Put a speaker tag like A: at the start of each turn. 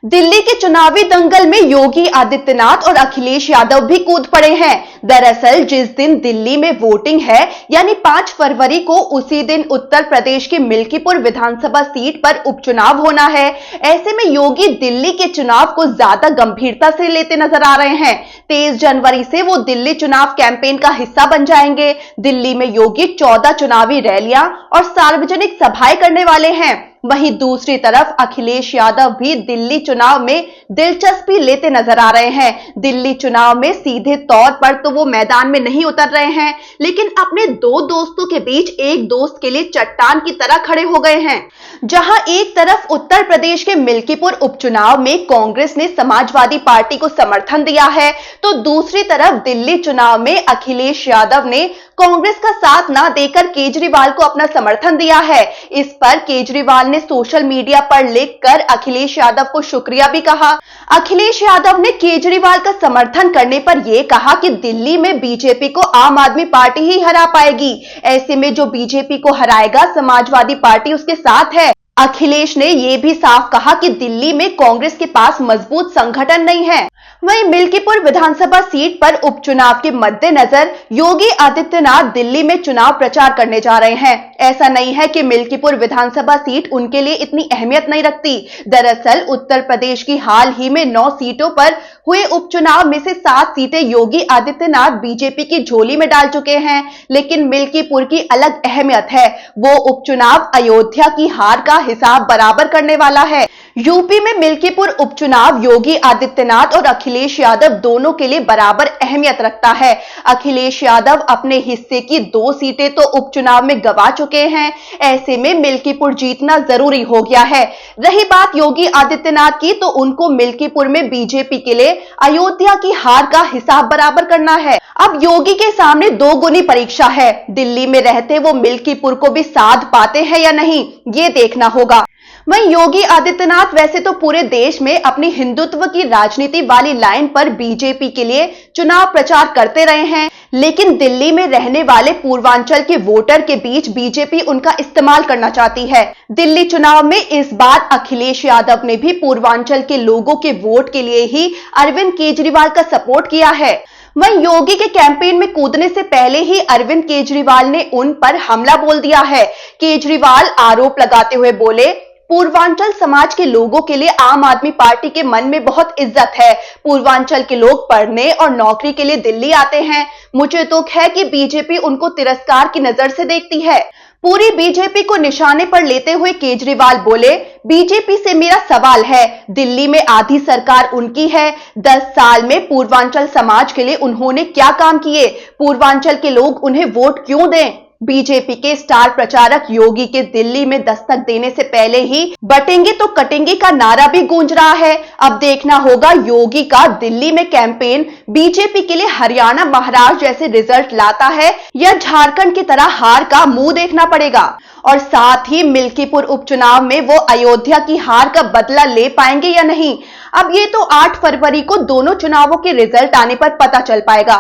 A: दिल्ली के चुनावी दंगल में योगी आदित्यनाथ और अखिलेश यादव भी कूद पड़े हैं। दरअसल जिस दिन दिल्ली में वोटिंग है यानी 5 फरवरी को, उसी दिन उत्तर प्रदेश की मिल्कीपुर विधानसभा सीट पर उपचुनाव होना है। ऐसे में योगी दिल्ली के चुनाव को ज्यादा गंभीरता से लेते नजर आ रहे हैं। 23 जनवरी से वो दिल्ली चुनाव कैंपेन का हिस्सा बन जाएंगे। दिल्ली में योगी 14 चुनावी रैलियां और सार्वजनिक सभाएं करने वाले हैं। वहीं दूसरी तरफ अखिलेश यादव भी दिल्ली चुनाव में दिलचस्पी लेते नजर आ रहे हैं। दिल्ली चुनाव में सीधे तौर पर तो वो मैदान में नहीं उतर रहे हैं, लेकिन अपने दो दोस्तों के बीच एक दोस्त के लिए चट्टान की तरह खड़े हो गए हैं। जहां एक तरफ उत्तर प्रदेश के मिल्कीपुर उपचुनाव में कांग्रेस ने समाजवादी पार्टी को समर्थन दिया है, तो दूसरी तरफ दिल्ली चुनाव में अखिलेश यादव ने कांग्रेस का साथ ना देकर केजरीवाल को अपना समर्थन दिया है। इस पर केजरीवाल ने सोशल मीडिया पर लिखकर अखिलेश यादव को शुक्रिया भी कहा। अखिलेश यादव ने केजरीवाल का समर्थन करने पर यह कहा कि दिल्ली में बीजेपी को आम आदमी पार्टी ही हरा पाएगी। ऐसे में जो बीजेपी को हराएगा, समाजवादी पार्टी उसके साथ है। अखिलेश ने यह भी साफ कहा कि दिल्ली में कांग्रेस के पास मजबूत संगठन नहीं है। वहीं मिल्कीपुर विधानसभा सीट पर उपचुनाव के मद्देनजर योगी आदित्यनाथ दिल्ली में चुनाव प्रचार करने जा रहे हैं। ऐसा नहीं है कि मिल्कीपुर विधानसभा सीट उनके लिए इतनी अहमियत नहीं रखती। दरअसल उत्तर प्रदेश की हाल ही में 9 सीटों पर हुए उपचुनाव में से 7 सीटें योगी आदित्यनाथ बीजेपी की झोली में डाल चुके हैं। लेकिन मिल्कीपुर की अलग अहमियत है। वो उपचुनाव अयोध्या की हार का हिसाब बराबर करने वाला है। यूपी में मिल्कीपुर उपचुनाव योगी आदित्यनाथ और अखिलेश यादव दोनों के लिए बराबर अहमियत रखता है। अखिलेश यादव अपने हिस्से की 2 सीटें तो उपचुनाव में गंवा चुके हैं। ऐसे में मिल्कीपुर जीतना जरूरी हो गया है। रही बात योगी आदित्यनाथ की, तो उनको मिल्कीपुर में बीजेपी के लिए अयोध्या की हार का हिसाब बराबर करना है। अब योगी के सामने 2 गुनी परीक्षा है। दिल्ली में रहते वो मिल्कीपुर को भी साध पाते हैं या नहीं, ये देखना होगा। वहीं योगी आदित्यनाथ वैसे तो पूरे देश में अपनी हिंदुत्व की राजनीति वाली लाइन पर बीजेपी के लिए चुनाव प्रचार करते रहे हैं, लेकिन दिल्ली में रहने वाले पूर्वांचल के वोटर के बीच बीजेपी उनका इस्तेमाल करना चाहती है। दिल्ली चुनाव में इस बार अखिलेश यादव ने भी पूर्वांचल के लोगों के वोट के लिए ही अरविंद केजरीवाल का सपोर्ट किया है। वहीं योगी के कैंपेन में कूदने से पहले ही अरविंद केजरीवाल ने उन पर हमला बोल दिया है। केजरीवाल आरोप लगाते हुए बोले, पूर्वांचल समाज के लोगों के लिए आम आदमी पार्टी के मन में बहुत इज्जत है। पूर्वांचल के लोग पढ़ने और नौकरी के लिए दिल्ली आते हैं। मुझे दुख है कि बीजेपी उनको तिरस्कार की नजर से देखती है। पूरी बीजेपी को निशाने पर लेते हुए केजरीवाल बोले, बीजेपी से मेरा सवाल है, दिल्ली में आधी सरकार उनकी है। 10 साल में पूर्वांचल समाज के लिए उन्होंने क्या काम किए? पूर्वांचल के लोग उन्हें वोट क्यों दें? बीजेपी के स्टार प्रचारक योगी के दिल्ली में दस्तक देने से पहले ही बटेंगे तो कटेंगे का नारा भी गूंज रहा है। अब देखना होगा योगी का दिल्ली में कैंपेन बीजेपी के लिए हरियाणा, महाराष्ट्र जैसे रिजल्ट लाता है या झारखंड की तरह हार का मुंह देखना पड़ेगा। और साथ ही मिल्कीपुर उपचुनाव में वो अयोध्या की हार का बदला ले पाएंगे या नहीं, अब ये तो 8 फरवरी को दोनों चुनावों के रिजल्ट आने पर पता चल पाएगा।